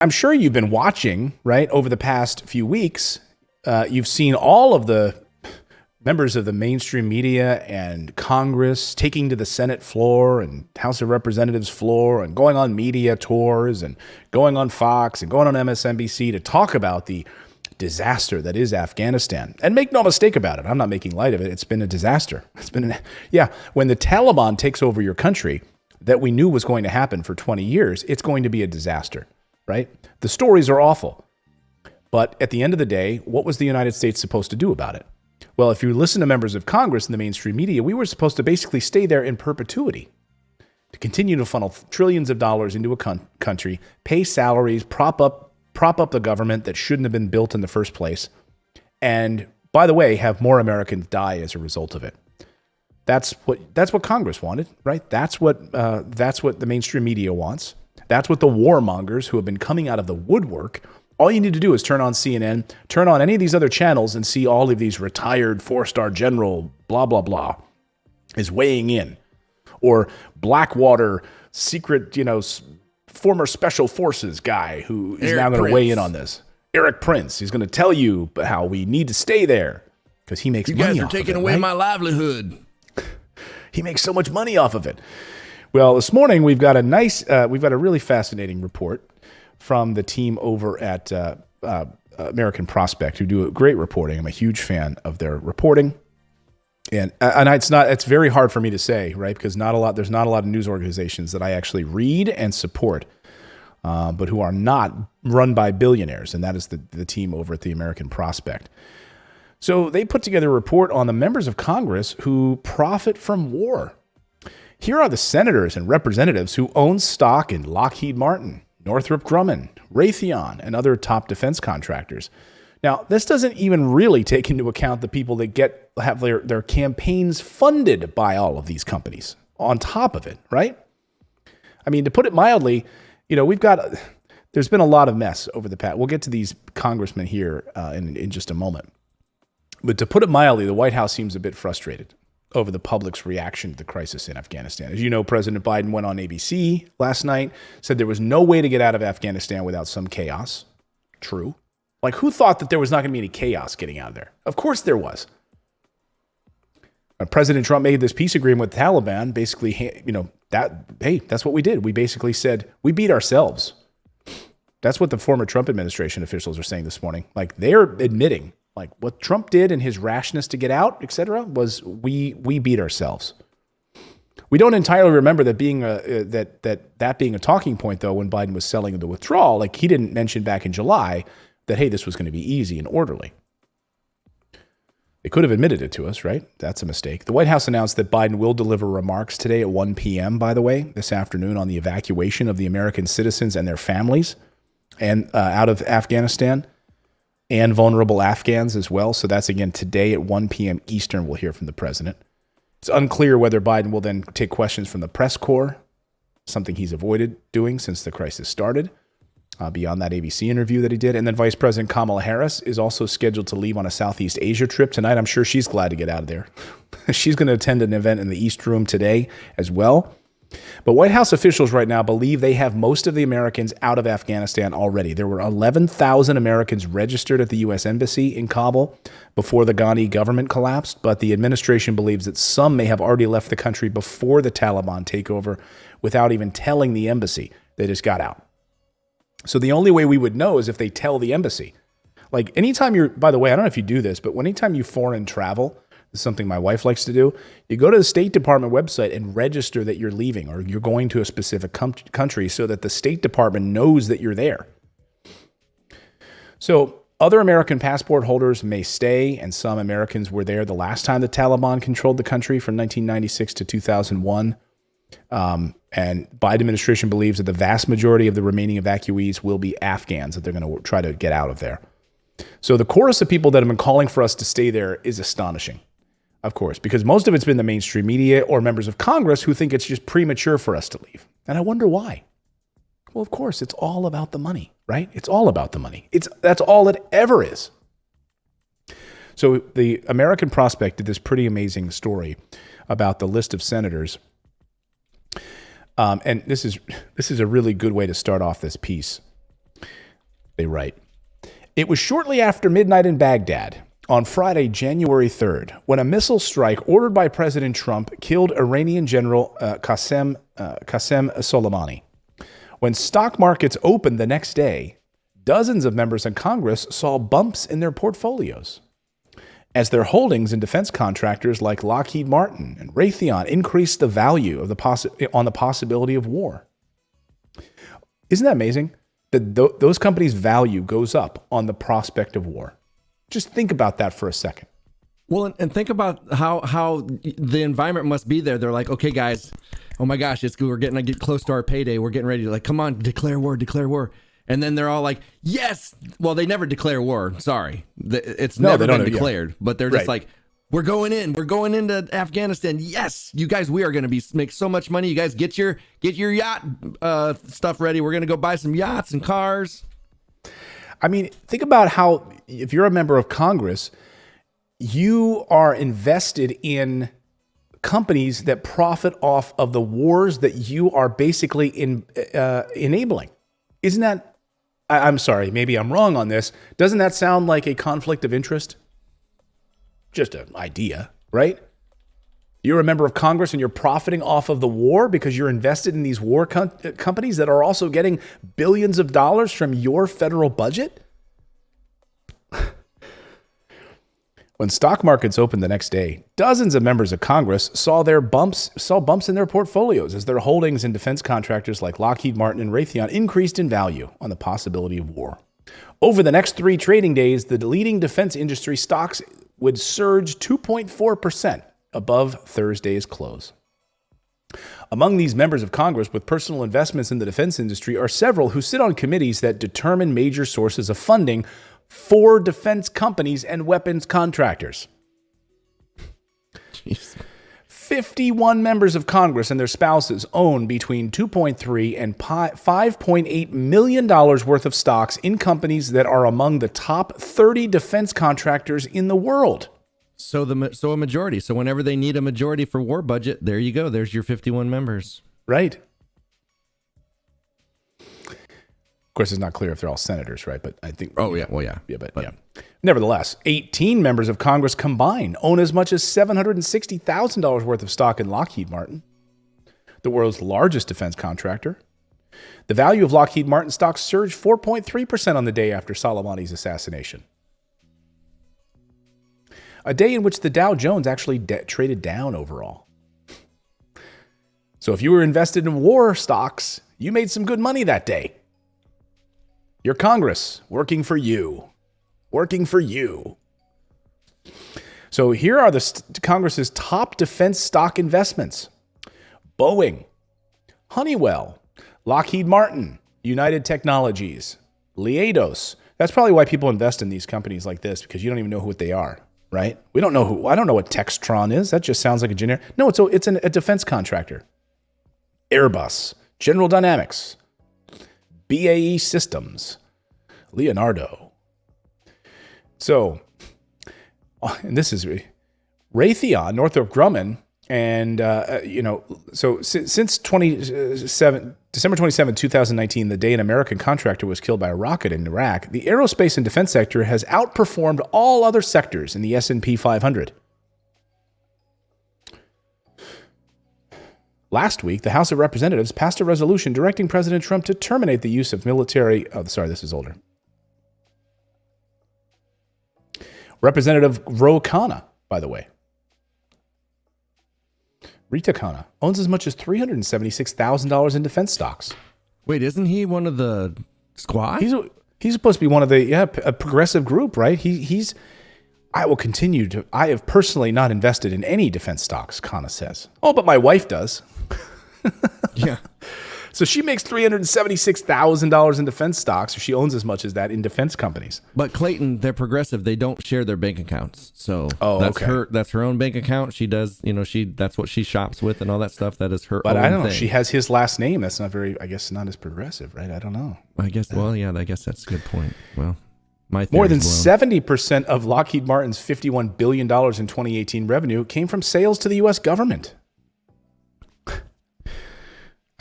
I'm sure you've been watching, right, over the past few weeks. You've seen all of the members of the mainstream media and Congress taking to the Senate floor and House of Representatives floor and going on media tours and going on Fox and going on MSNBC to talk about the disaster that is Afghanistan. And make no mistake about it, I'm not making light of it. It's been a disaster. When the Taliban takes over your country that we knew was going to happen for 20 years, it's going to be a disaster, right? The stories are awful. But at the end of the day, what was the United States supposed to do about it? Well, if you listen to members of Congress and the mainstream media, we were supposed to basically stay there in perpetuity, to continue to funnel trillions of dollars into a country, pay salaries, prop up the government that shouldn't have been built in the first place, and, by the way, have more Americans die as a result of it. That's what Congress wanted, right? That's what the mainstream media wants. That's what the warmongers who have been coming out of the woodwork. All you need to do is turn on CNN, turn on any of these other channels, and see all of these retired four-star general, blah, blah, blah, is weighing in. Or Blackwater, secret, former special forces guy who is now going to weigh in on this. Eric Prince. He's going to tell you how we need to stay there because he makes money off of it. You guys are taking away my livelihood. He makes so much money off of it. Well, this morning we've got a really fascinating report from the team over at American Prospect, who do great reporting. I'm a huge fan of their reporting, and it's very hard for me to say, right? Because there's not a lot of news organizations that I actually read and support, but who are not run by billionaires, and that is the team over at the American Prospect. So they put together a report on the members of Congress who profit from war. Here are the senators and representatives who own stock in Lockheed Martin, Northrop Grumman, Raytheon, and other top defense contractors. Now, this doesn't even really take into account the people that have their campaigns funded by all of these companies on top of it, right? I mean, to put it mildly, there's been a lot of mess over the past. We'll get to these congressmen here in just a moment. But to put it mildly, the White House seems a bit frustrated over the public's reaction to the crisis in Afghanistan. As you know, President Biden went on ABC last night, said there was no way to get out of Afghanistan without some chaos. True. Like, who thought that there was not going to be any chaos getting out of there? Of course there was. President Trump made this peace agreement with the Taliban, basically, that's what we did. We basically said, we beat ourselves. That's what the former Trump administration officials are saying this morning. Like, they're admitting, like, what Trump did and his rashness to get out, et cetera, was we beat ourselves. We don't entirely remember that being that being a talking point, though, when Biden was selling the withdrawal. Like, he didn't mention back in July that, hey, this was going to be easy and orderly. They could have admitted it to us, right? That's a mistake. The White House announced that Biden will deliver remarks today at 1 p.m., by the way, this afternoon, on the evacuation of the American citizens and their families and out of Afghanistan, and vulnerable Afghans as well. So that's, again, today at 1 p.m. Eastern, we'll hear from the president. It's unclear whether Biden will then take questions from the press corps, something he's avoided doing since the crisis started, beyond that ABC interview that he did. And then Vice President Kamala Harris is also scheduled to leave on a Southeast Asia trip tonight. I'm sure she's glad to get out of there. She's going to attend an event in the East Room today as well. But White House officials right now believe they have most of the Americans out of Afghanistan already. There were 11,000 Americans registered at the U.S. Embassy in Kabul before the Ghani government collapsed, but the administration believes that some may have already left the country before the Taliban takeover without even telling the embassy they just got out. So the only way we would know is if they tell the embassy. Like, anytime by the way, I don't know if you do this, but anytime you foreign travel, this is something my wife likes to do, you go to the State Department website and register that you're leaving or you're going to a specific country so that the State Department knows that you're there. So other American passport holders may stay, and some Americans were there the last time the Taliban controlled the country from 1996 to 2001. And Biden administration believes that the vast majority of the remaining evacuees will be Afghans, that they're going to try to get out of there. So the chorus of people that have been calling for us to stay there is astonishing. Of course, because most of it's been the mainstream media or members of Congress who think it's just premature for us to leave. And I wonder why. Well, of course, it's all about the money, right? It's all about the money. That's all it ever is. So the American Prospect did this pretty amazing story about the list of senators. And this is a really good way to start off this piece. They write, it was shortly after midnight in Baghdad on Friday, January 3rd, when a missile strike ordered by President Trump killed Iranian General Qasem Soleimani. When stock markets opened the next day, dozens of members of Congress saw bumps in their portfolios as their holdings in defense contractors like Lockheed Martin and Raytheon increased the value of on the possibility of war. Isn't that amazing? That those companies' value goes up on the prospect of war. Just think about that for a second. Well, and think about how the environment must be there. They're like, okay, guys, oh my gosh, we're getting to get close to our payday. We're getting ready to come on, declare war. And then they're all like, yes. Well, they never declare war. Sorry. It's never been declared. Yeah. But they're just like, we're going into Afghanistan. Yes, you guys, we are going to make so much money. You guys get your yacht stuff ready. We're going to go buy some yachts and cars. I mean, think about how, if you're a member of Congress, you are invested in companies that profit off of the wars that you are basically enabling. Isn't that, I'm sorry, maybe I'm wrong on this. Doesn't that sound like a conflict of interest? Just an idea, right? You're a member of Congress and you're profiting off of the war because you're invested in these war companies that are also getting billions of dollars from your federal budget? When stock markets opened the next day, dozens of members of Congress saw bumps in their portfolios as their holdings in defense contractors like Lockheed Martin and Raytheon increased in value on the possibility of war. Over the next 3 trading days, the leading defense industry stocks would surge 2.4% above Thursday's close. Among these members of Congress with personal investments in the defense industry are several who sit on committees that determine major sources of funding for defense companies and weapons contractors. Jeez. 51 members of Congress and their spouses own between $2.3 and $5.8 million worth of stocks in companies that are among the top 30 defense contractors in the world. So a majority. So whenever they need a majority for war budget, there you go. There's your 51 members. Right. Of course, it's not clear if they're all senators, right? But I think. Oh, yeah. Well, yeah. Yeah, but yeah. Nevertheless, 18 members of Congress combined own as much as $760,000 worth of stock in Lockheed Martin, the world's largest defense contractor. The value of Lockheed Martin stocks surged 4.3% on the day after Soleimani's assassination. A day in which the Dow Jones actually traded down overall. So if you were invested in war stocks, you made some good money that day. Your Congress working for you. Working for you. So here are the Congress's top defense stock investments. Boeing, Honeywell, Lockheed Martin, United Technologies, Leidos. That's probably why people invest in these companies like this, because you don't even know what they are, right? I don't know what Textron is. That just sounds like a generic. No, it's a defense contractor. Airbus, General Dynamics, BAE Systems, Leonardo. So, and this is Raytheon, Northrop Grumman, and so since December 27, 2019, the day an American contractor was killed by a rocket in Iraq, the aerospace and defense sector has outperformed all other sectors in the S&P 500. Last week, the House of Representatives passed a resolution directing President Trump to terminate the use of military... Oh, sorry, this is older. Representative Ro Khanna, by the way. Rita Khanna owns as much as $376,000 in defense stocks. Wait, isn't he one of the squad? He's supposed to be one of the... Yeah, a progressive group, right? He's... I will continue to... I have personally not invested in any defense stocks, Khanna says. Oh, but my wife does. Yeah. So she makes $376,000 in defense stocks, or she owns as much as that in defense companies. But Clayton, they're progressive. They don't share their bank accounts. So that's her own bank account. She does, that's what she shops with and all that stuff. That is her own thing. But I don't know. She has his last name. That's not very, I guess, not as progressive, right? I don't know. I guess, I guess that's a good point. Well, more than 70% of Lockheed Martin's $51 billion in 2018 revenue came from sales to the U.S. government.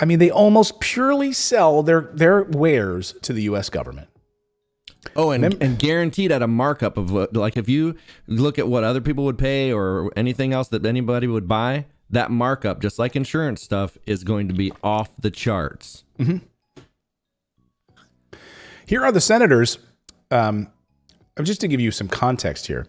I mean, they almost purely sell their wares to the U.S. government. Oh, and guaranteed at a markup of like if you look at what other people would pay or anything else that anybody would buy, that markup, just like insurance stuff, is going to be off the charts. Mm-hmm. Here are the senators. Just to give you some context here.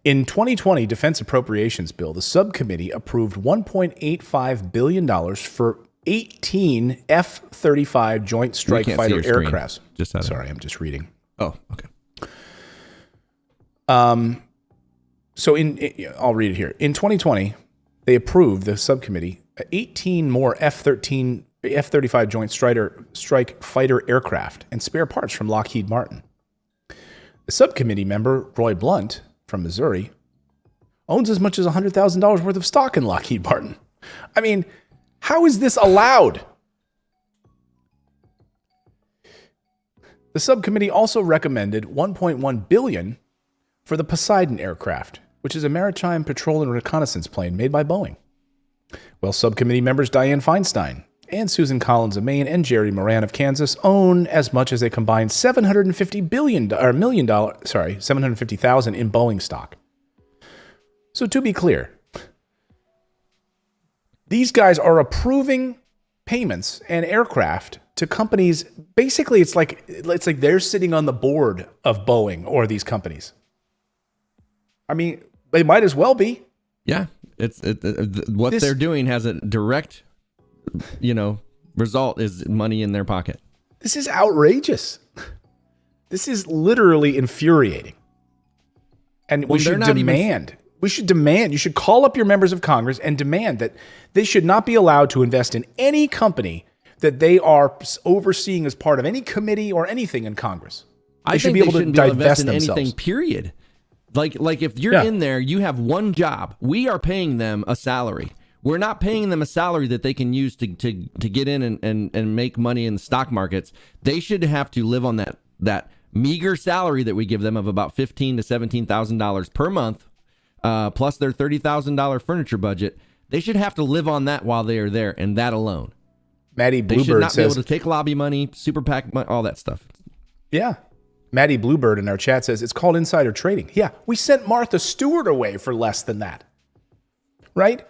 In 2020 Defense Appropriations Bill, the subcommittee approved $1.85 billion for 18 F-35 Joint Strike Fighter aircrafts. Sorry, I'm just reading. Oh, okay. So I'll read it here. In 2020, they approved, the subcommittee, 18 more F-35 Joint Strike Fighter aircraft and spare parts from Lockheed Martin. The subcommittee member, Roy Blunt, from Missouri, owns as much as $100,000 worth of stock in Lockheed Martin. I mean, how is this allowed? The subcommittee also recommended $1.1 billion for the Poseidon aircraft, which is a maritime patrol and reconnaissance plane made by Boeing. Well, subcommittee members Diane Feinstein and Susan Collins of Maine and Jerry Moran of Kansas own as much as a combined $750,000 in Boeing stock. So to be clear, these guys are approving payments and aircraft to companies. Basically, it's like they're sitting on the board of Boeing or these companies. I mean, they might as well be. Yeah, what they're doing has a direct, result is money in their pocket. This is outrageous. This is literally infuriating. And we should demand. You should call up your members of Congress and demand that they should not be allowed to invest in any company that they are overseeing as part of any committee or anything in Congress. They should be able to divest themselves. Anything, period. Like if you're in there, you have one job. We are paying them a salary. We're not paying them a salary that they can use to get in and make money in the stock markets. They should have to live on that meager salary that we give them of about $15,000 to $17,000 per month, plus their $30,000 furniture budget. They should have to live on that while they are there, and that alone. Maddie Bluebird says they should not be able says, to take lobby money, super PAC money, all that stuff. Yeah. Maddie Bluebird in our chat says it's called insider trading. Yeah, we sent Martha Stewart away for less than that. Right?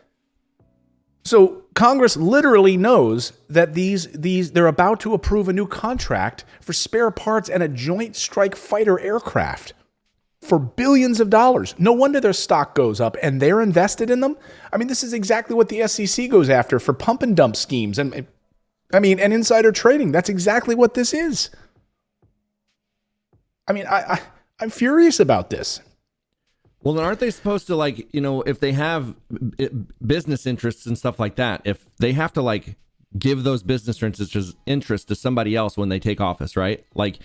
So Congress literally knows that they're about to approve a new contract for spare parts and a joint strike fighter aircraft for billions of dollars. No wonder their stock goes up and they're invested in them. I mean, this is exactly what the SEC goes after for pump and dump schemes and insider trading. That's exactly what this is. I mean, I'm furious about this. Well, then aren't they supposed to, if they have business interests and stuff like that, if they have to, give those business interests to somebody else when they take office, right? Like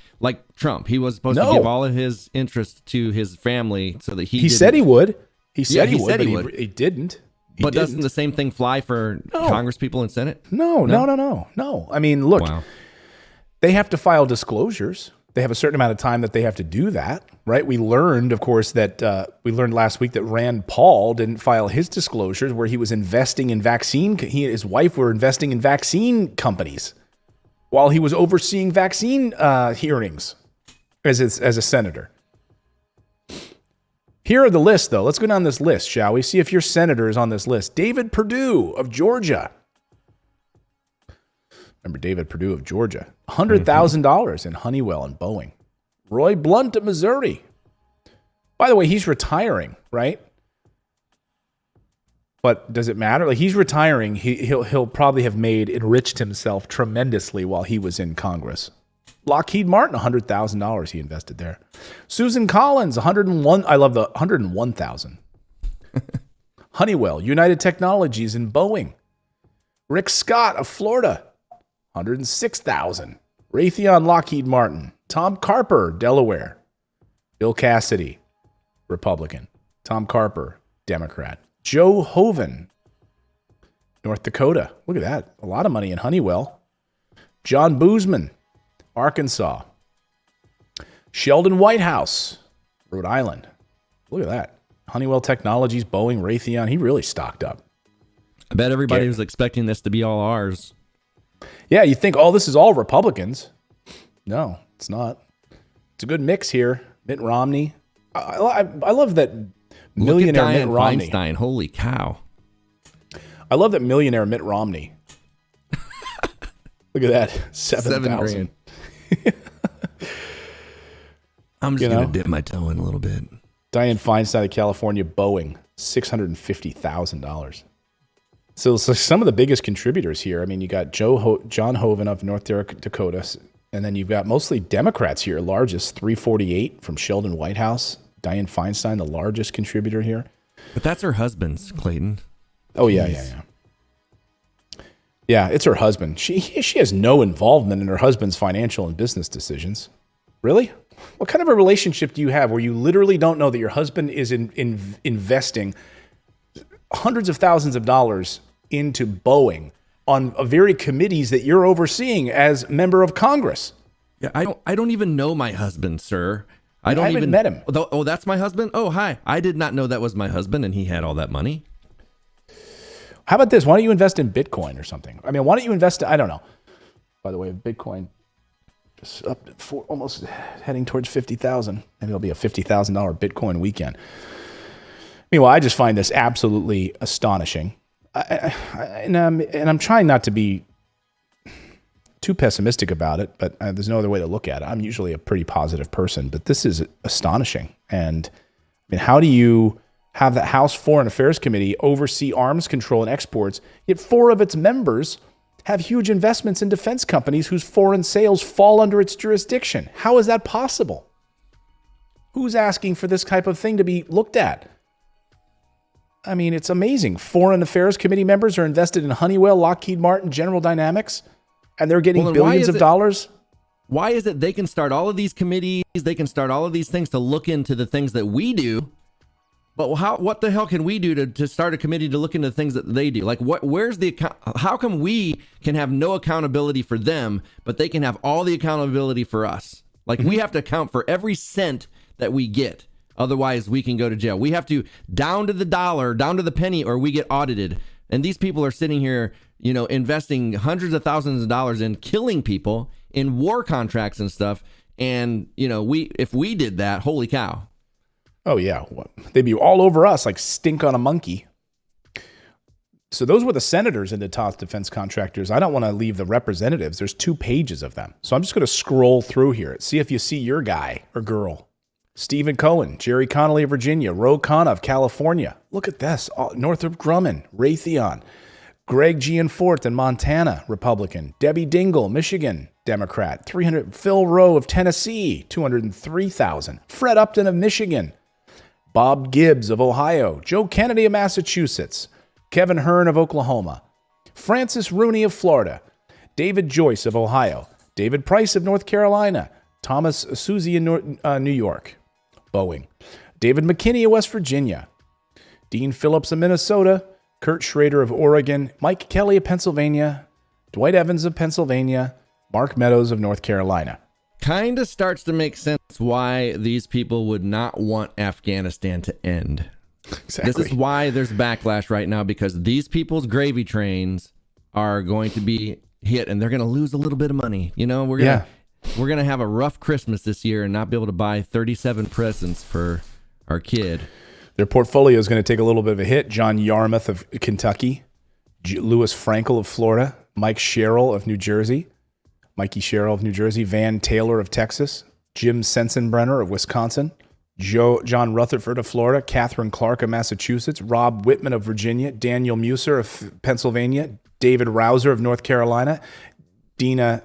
Trump, he was supposed to give all of his interests to his family so that he said he would. He said he would. He didn't. But doesn't the same thing fly for Congress people and Senate? No. I mean, look, they have to file disclosures. They have a certain amount of time that they have to do that, right? We learned, of course, that last week that Rand Paul didn't file his disclosures where he was investing in vaccine. He and his wife were investing in vaccine companies while he was overseeing vaccine hearings as a senator. Here are the lists, though. Let's go down this list, shall we? See if your senator is on this list. David Perdue of Georgia. Remember David Perdue of Georgia. $100,000 in Honeywell and Boeing. Roy Blunt of Missouri. By the way, he's retiring, right? But does it matter? He's retiring. He'll probably have enriched himself tremendously while he was in Congress. Lockheed Martin, $100,000 he invested there. Susan Collins, 101. I love the 101,000. Honeywell, United Technologies, and Boeing. Rick Scott of Florida, 106,000. Raytheon, Lockheed Martin. Tom Carper, Delaware. Bill Cassidy, Republican. Tom Carper, Democrat. Joe Hoven, North Dakota. Look at that. A lot of money in Honeywell. John Boozman, Arkansas. Sheldon Whitehouse, Rhode Island. Look at that. Honeywell Technologies, Boeing, Raytheon. He really stocked up. I bet everybody was expecting this to be all ours. Yeah, you think, this is all Republicans. No, it's not. It's a good mix here. Mitt Romney. I love that millionaire Look at Mitt Diane Romney. Feinstein. Holy cow. I love that millionaire Mitt Romney. Look at that. $7 $7,000. I'm just going to dip my toe in a little bit. Diane Feinstein of California, Boeing, $650,000. So some of the biggest contributors here. I mean, you got John Hoeven of North Dakota, and then you've got mostly Democrats here. Largest, 348 from Sheldon Whitehouse. Diane Feinstein, the largest contributor here. But that's her husband's, Clayton. Oh, yeah. Yeah, it's her husband. She has no involvement in her husband's financial and business decisions. Really? What kind of a relationship do you have where you literally don't know that your husband is investing hundreds of thousands of dollars into Boeing on very committees that you're overseeing as member of Congress? Yeah, I don't even know my husband, sir. I haven't even met him. Oh, that's my husband? Oh, hi. I did not know that was my husband and he had all that money. How about this? Why don't you invest in Bitcoin or something? I mean, why don't you invest? I don't know. By the way, Bitcoin is up for almost heading towards 50,000. Maybe it'll be a $50,000 Bitcoin weekend. Meanwhile, I just find this absolutely astonishing. And I'm trying not to be too pessimistic about it, but there's no other way to look at it. I'm usually a pretty positive person, but this is astonishing. And I mean, how do you have the House Foreign Affairs Committee oversee arms control and exports, yet 4 of its members have huge investments in defense companies whose foreign sales fall under its jurisdiction? How is that possible? Who's asking for this type of thing to be looked at? I mean, it's amazing. Foreign Affairs Committee members are invested in Honeywell, Lockheed Martin, General Dynamics, and they're getting billions of dollars. Why is it they can start all of these committees, they can start all of these things to look into the things that we do, but what the hell can we do to start a committee to look into the things that they do? Like, where's the account? How come we can have no accountability for them, but they can have all the accountability for us? Like, we have to account for every cent that we get. Otherwise, we can go to jail. We have to down to the dollar, down to the penny, or we get audited. And these people are sitting here, investing hundreds of thousands of dollars in killing people in war contracts and stuff. And, if we did that, holy cow. Oh, yeah. They'd be all over us like stink on a monkey. So those were the senators in the top defense contractors. I don't want to leave the representatives. There's 2 pages of them. So I'm just going to scroll through here. See if you see your guy or girl. Stephen Cohen, Jerry Connolly of Virginia, Ro Khanna of California. Look at this. Northrop Grumman, Raytheon, Greg Gianforte in Montana, Republican. Debbie Dingell, Michigan, Democrat. 300. Phil Rowe of Tennessee, 203,000. Fred Upton of Michigan. Bob Gibbs of Ohio. Joe Kennedy of Massachusetts. Kevin Hearn of Oklahoma. Francis Rooney of Florida. David Joyce of Ohio. David Price of North Carolina. Thomas Suzy in New York. Boeing. David McKinney of West Virginia. Dean Phillips of Minnesota. Kurt Schrader of Oregon. Mike Kelly of Pennsylvania. Dwight Evans of Pennsylvania. Mark Meadows of North Carolina. Kind of starts to make sense why these people would not want Afghanistan to end. Exactly. This is why there's backlash right now, because these people's gravy trains are going to be hit and they're going to lose a little bit of money. We're going to have a rough Christmas this year and not be able to buy 37 presents for our kid. Their portfolio is going to take a little bit of a hit. John Yarmouth of Kentucky, Louis Frankel of Florida, Mike Sherrill of New Jersey, Van Taylor of Texas, Jim Sensenbrenner of Wisconsin, John Rutherford of Florida, Catherine Clark of Massachusetts, Rob Whitman of Virginia, Daniel Musser of Pennsylvania, David Rouser of North Carolina, Dina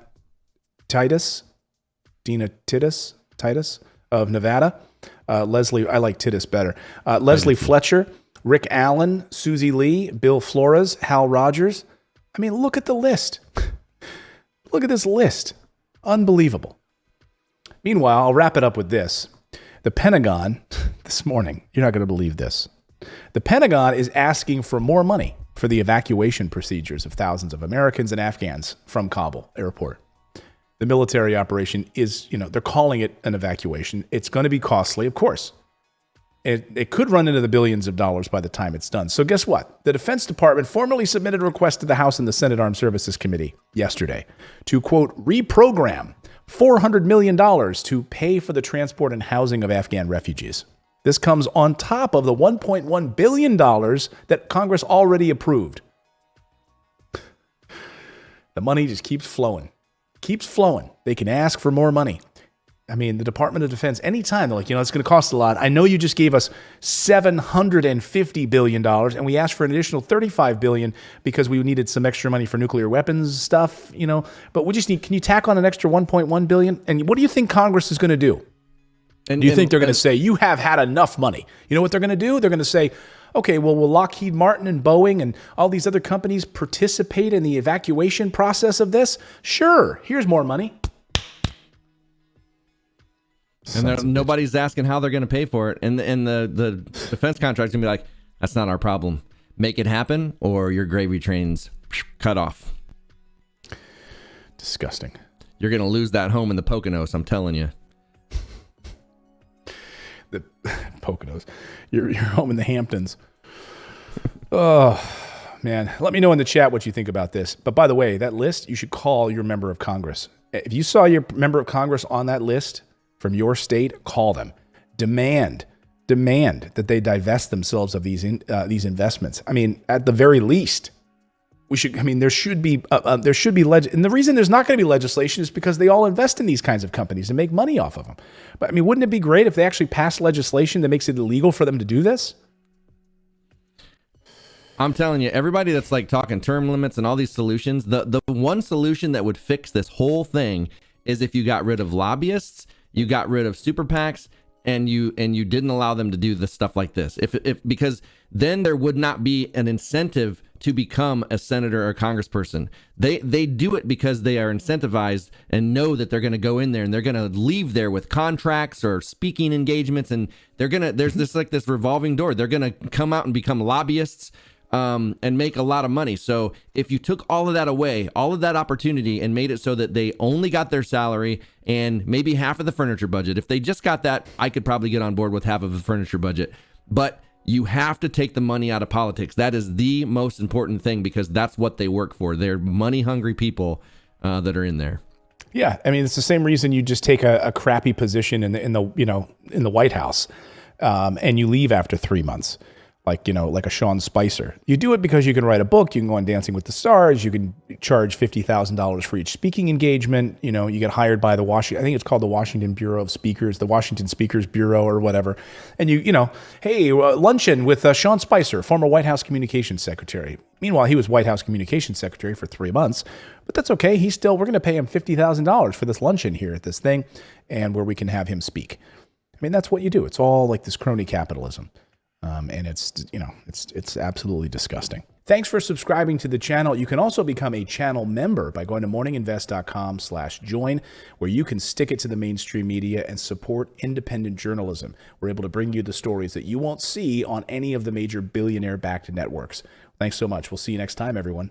Titus of Nevada, Leslie, I like Titus better, Leslie Fletcher, Rick Allen, Susie Lee, Bill Flores, Hal Rogers. I mean, look at the list. Look at this list. Unbelievable. Meanwhile, I'll wrap it up with this. The Pentagon, this morning, you're not going to believe this. The Pentagon is asking for more money for the evacuation procedures of thousands of Americans and Afghans from Kabul airport. The military operation is, they're calling it an evacuation. It's going to be costly, of course. It could run into the billions of dollars by the time it's done. So guess what? The Defense Department formally submitted a request to the House and the Senate Armed Services Committee yesterday to, quote, reprogram $400 million to pay for the transport and housing of Afghan refugees. This comes on top of the $1.1 billion that Congress already approved. The money just keeps flowing. Keeps flowing. They can ask for more money. I mean, the Department of Defense, anytime they're like, it's going to cost a lot. I know you just gave us $750 billion, and we asked for an additional $35 billion because we needed some extra money for nuclear weapons stuff, But we just need, can you tack on an extra $1.1 billion? And what do you think Congress is going to do? Do you think they're going to say, you have had enough money? You know what they're going to do? They're going to say, okay, well, will Lockheed Martin and Boeing and all these other companies participate in the evacuation process of this? Sure, here's more money. And nobody's asking how they're going to pay for it. And the defense contract's going to be like, that's not our problem. Make it happen or your gravy train's cut off. Disgusting. You're going to lose that home in the Poconos, I'm telling you. The Poconos. Your home in the Hamptons. Oh, man. Let me know in the chat what you think about this. But by the way, that list, you should call your member of Congress. If you saw your member of Congress on that list from your state, call them. Demand that they divest themselves of these investments. I mean, at the very least, there should be and the reason there's not going to be legislation is because they all invest in these kinds of companies and make money off of them. But I mean, wouldn't it be great if they actually passed legislation that makes it illegal for them to do this? I'm telling you, everybody that's like talking term limits and all these solutions, the one solution that would fix this whole thing is if you got rid of lobbyists, you got rid of super PACs, and you didn't allow them to do the stuff like this. Because then there would not be an incentive to become a senator or congressperson. They do it because they are incentivized and know that they're going to go in there and they're going to leave there with contracts or speaking engagements, and there's this revolving door. They're going to come out and become lobbyists and make a lot of money. So if you took all of that away, all of that opportunity, and made it so that they only got their salary and maybe half of the furniture budget, if they just got that, I could probably get on board with half of the furniture budget. But you have to take the money out of politics. That is the most important thing because that's what they work for. They're money-hungry people that are in there. Yeah, I mean, it's the same reason you just take a crappy position in the White House and you leave after 3 months. Like a Sean Spicer. You do it because you can write a book, you can go on Dancing with the Stars, you can charge $50,000 for each speaking engagement, you get hired by I think it's called the Washington Bureau of Speakers, the Washington Speakers Bureau or whatever. And hey, luncheon with Sean Spicer, former White House Communications Secretary. Meanwhile, he was White House Communications Secretary for 3 months, but that's okay. We're going to pay him $50,000 for this luncheon here at this thing and where we can have him speak. I mean, that's what you do. It's all like this crony capitalism. And it's absolutely disgusting. Thanks for subscribing to the channel. You can also become a channel member by going to morninginvest.com/join, where you can stick it to the mainstream media and support independent journalism. We're able to bring you the stories that you won't see on any of the major billionaire-backed networks. Thanks so much. We'll see you next time, everyone.